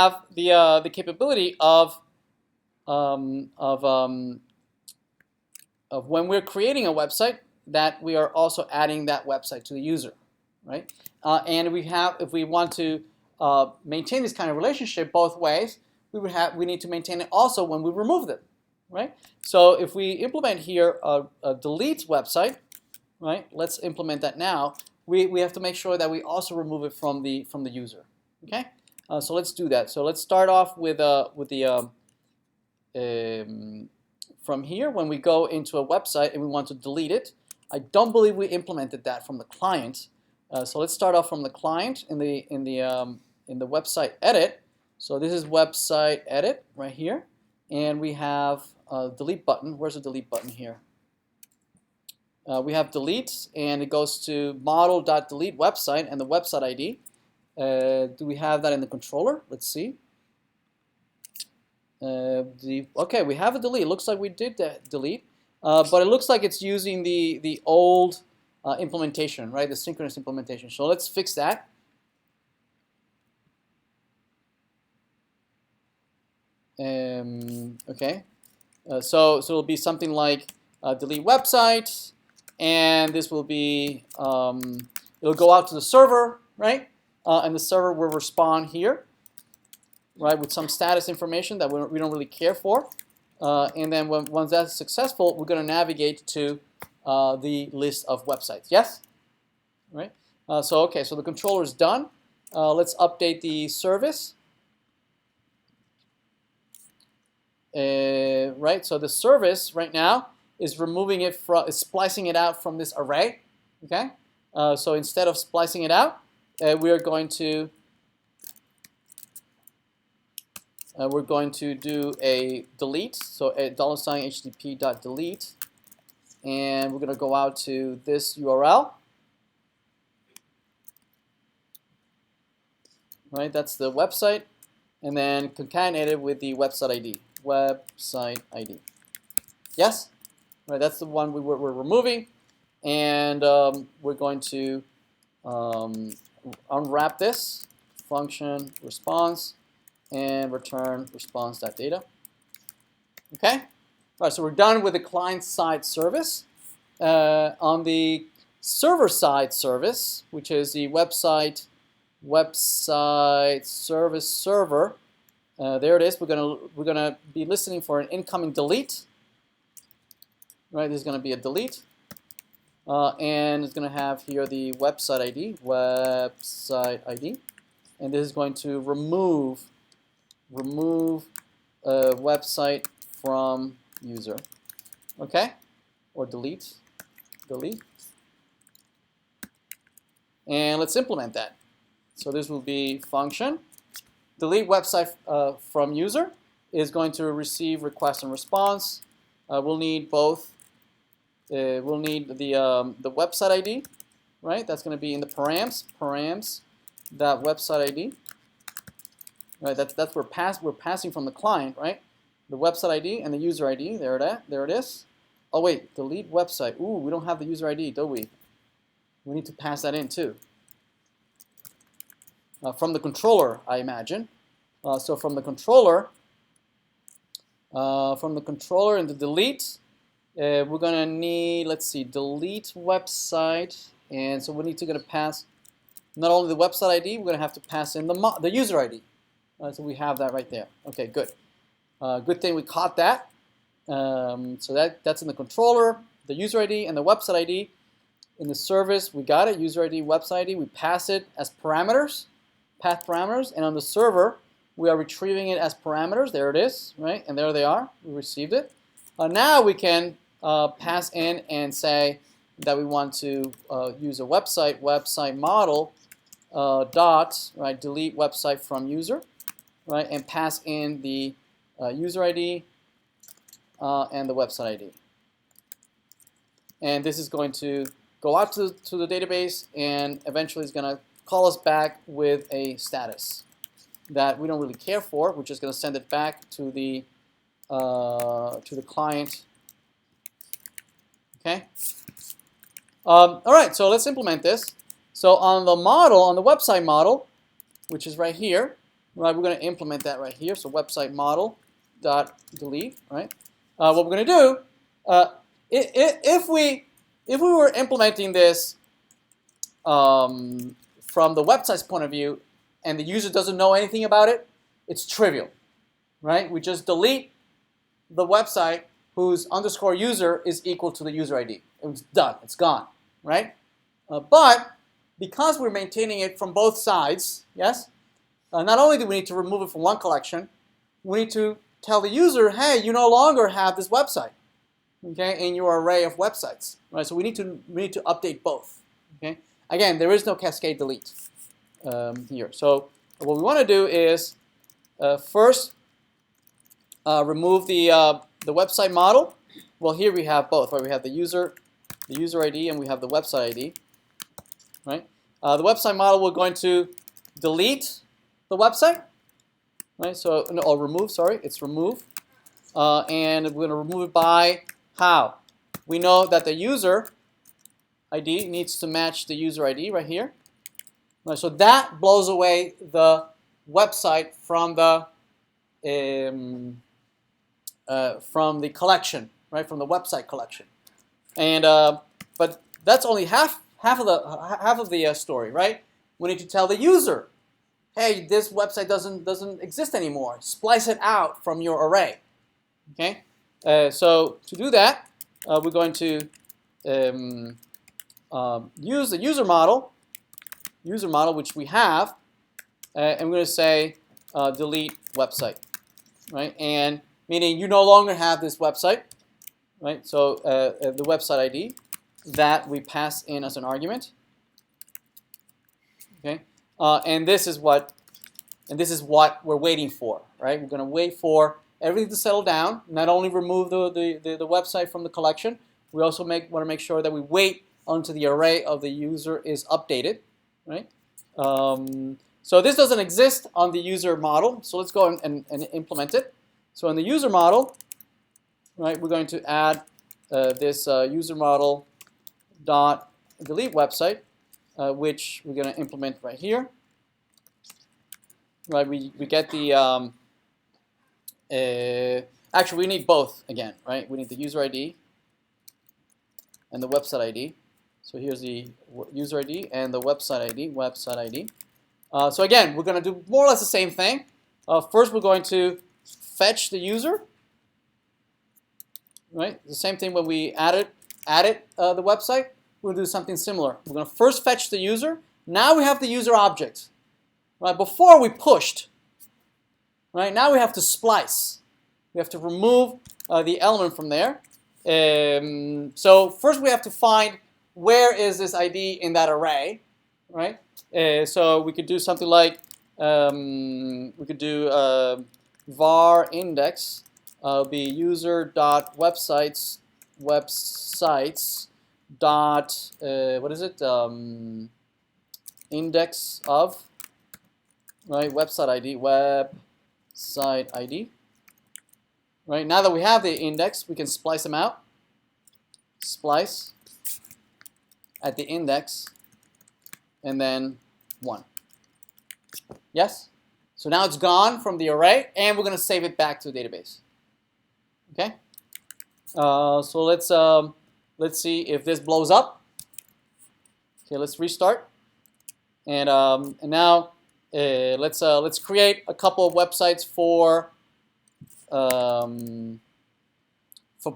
have the capability of when we're creating a website that we are also adding that website to the user, right? And if we want to maintain this kind of relationship both ways, we need to maintain it also when we remove them, right? So if we implement here a delete website, right? Let's implement that now. We have to make sure that we also remove it from the user, okay? So let's do that. So let's start off with the from here, when we go into a website and we want to delete it. I don't believe we implemented that from the client. So let's start off from the client in the website edit. So this is website edit right here, and we have a delete button. Where's the delete button here? We have delete, and it goes to model.delete website and the website ID. Do we have that in the controller? Let's see. Okay, we have a delete. It looks like we did delete, but it looks like it's using the old implementation, right? The synchronous implementation. So let's fix that. Okay, so it'll be something like delete website, and this will be it'll go out to the server, right? And the server will respond here, right, with some status information that we don't really care for. And then once that's successful, we're going to navigate to the list of websites. Yes? Right? So the controller is done. Let's update the service. Right, so the service right now is removing it is splicing it out from this array. Okay? So instead of splicing it out, we are going to do a delete, so a $http.delete, and we're going to go out to this URL. Right, that's the website, and then concatenate it with the website ID. Website ID. Yes? Right, that's the one we're removing, and we're going to unwrap this function response and return response.data. Okay? All right, so we're done with the client-side service. On the server-side service, which is the website service server, there it is. We're gonna be listening for an incoming delete. Right, this is gonna be a delete, and it's gonna have here the website ID, and this is going to remove a website from user. Okay, or delete, and let's implement that. So this will be function delete website from user is going to receive request and response. We'll need both. We'll need the website ID, right? That's going to be in the params that website ID. Right, that's we're passing from the client, right? The website ID and the user ID. There it is. Oh wait, delete website. Ooh, we don't have the user ID, do we? We need to pass that in too. From the controller, I imagine. So from the controller in the delete, we're gonna need, let's see, delete website, and so we need to pass not only the website ID, we're gonna have to pass in the user ID. So we have that right there. Okay, good. Good thing we caught that. So that's in the controller, the user ID and the website ID. In the service, we got it, user ID, website ID. We pass it as parameters, path parameters, and on the server, we are retrieving it as parameters. There it is, right? And there they are. We received it. Now we can pass in and say that we want to use a website model right, delete website from user, right, and pass in the user ID and the website ID. And this is going to go out to the database, and eventually it's going to call us back with a status that we don't really care for. We're just going to send it back to the client. Okay. All right. So let's implement this. So on the model, on the website model, which is right here, right? We're going to implement that right here. So website model dot delete, right? What we're going to do, if we were implementing this from the website's point of view, and the user doesn't know anything about it, it's trivial, right? We just delete the website whose underscore user is equal to the user ID. It's done. It's gone, right? But because we're maintaining it from both sides, yes, not only do we need to remove it from one collection, we need to tell the user, hey, you no longer have this website, okay, in your array of websites, right? So we need to update both, okay. Again, there is no cascade delete here. So what we want to do is first remove the website model. Well, here we have both, right? We have the user ID and we have the website ID, right? The website model, we're going to delete the website, right? So, no, or remove, sorry, it's remove. And we're going to remove it by how? We know that the user ID needs to match the user ID right here. Right, so that blows away the website from the collection, right? From the website collection. And but that's only half of the story, right? We need to tell the user, hey, this website doesn't exist anymore. Splice it out from your array. Okay. So to do that, we're going to use the user model, which we have, and we're going to say delete website, right? And meaning you no longer have this website, right? So the website ID that we pass in as an argument, okay? And this is what we're waiting for, right? We're going to wait for everything to settle down. Not only remove the website from the collection, we also want to make sure that we wait until the array of the user is updated, right? So this doesn't exist on the user model, so let's go and implement it. So in the user model, right, we're going to add this user model dot delete website, which we're going to implement right here. Right, we get the actually we need both again, right? We need the user ID and the website ID. So here's the user ID and the website ID. So again, we're going to do more or less the same thing. First, we're going to fetch the user. Right, the same thing when we added the website. We're going to do something similar. We're going to first fetch the user. Now we have the user object. Right, before we pushed. Right, now we have to splice. We have to remove the element from there. So first we have to find where is this ID in that array, right? So we could do something like we could do var index be user dot websites dot what is it index of, right, website ID. Right, now that we have the index, we can splice them out. Splice at the index, and then 1. Yes? So now it's gone from the array, and we're going to save it back to the database. Okay? So let's see if this blows up. Okay, let's restart. And now let's create a couple of websites for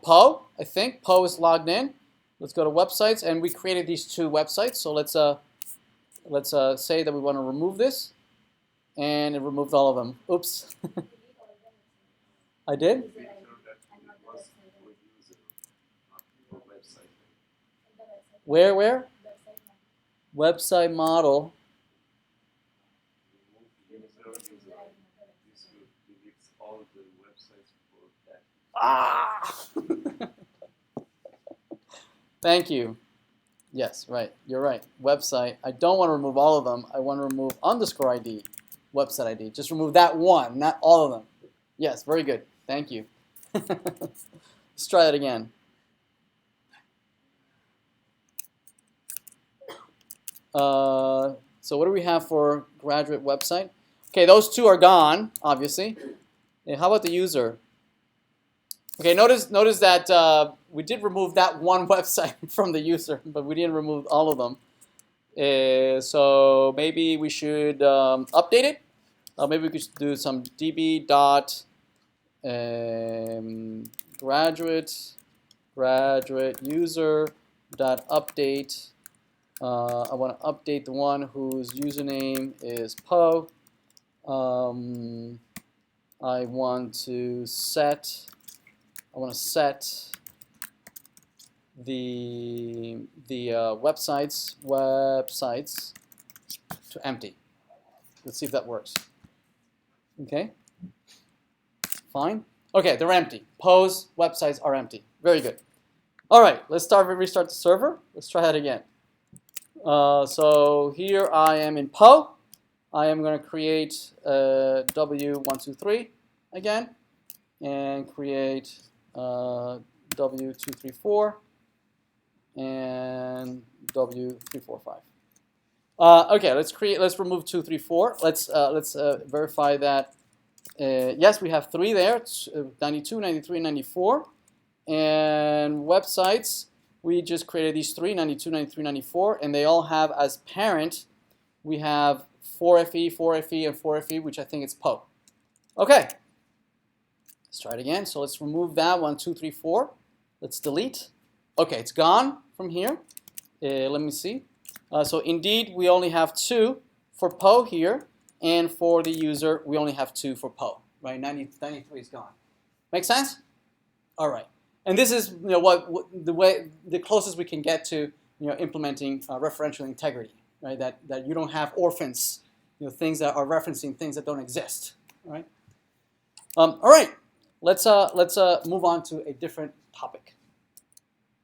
Poe. I think Poe is logged in. Let's go to websites, and we created these 2 websites. So let's say that we want to remove this, and it removed all of them. Oops. I did? Where? Website model. Ah! Thank you. Yes, right. You're right. Website. I don't want to remove all of them. I want to remove underscore ID, website ID. Just remove that one, not all of them. Yes, very good. Thank you. Let's try that again. So what do we have for graduate website? Okay, those two are gone, obviously. And how about the user? Okay, notice that we did remove that one website from the user, but we didn't remove all of them. So maybe we should update it. Maybe we could do some db dot graduate user dot update. I want to update the one whose username is Po. I want to set the websites to empty. Let's see if that works. Okay, fine. Okay, they're empty. Po's websites are empty. Very good. All right, let's restart the server. Let's try that again. So here I am in Po. I am going to create W123 again and create W234 and W345. Okay, let's remove 234. Let's verify that. Yes, we have 3 there. It's 92, 93, 94. And websites, we just created these 3, 92, 93, 94, and they all have as parent, we have 4FE, 4FE, and 4FE, which I think is Po. Okay, let's try it again. So let's remove that 1, 2, 3, 4. Let's delete. Okay, it's gone from here. Let me see. So indeed, we only have 2 for Po here, and for the user, we only have 2 for Po. Right, 93 is gone. Make sense? All right. And this is the closest we can get to implementing referential integrity, right? That you don't have orphans, things that are referencing things that don't exist, right? All right. Let's move on to a different topic.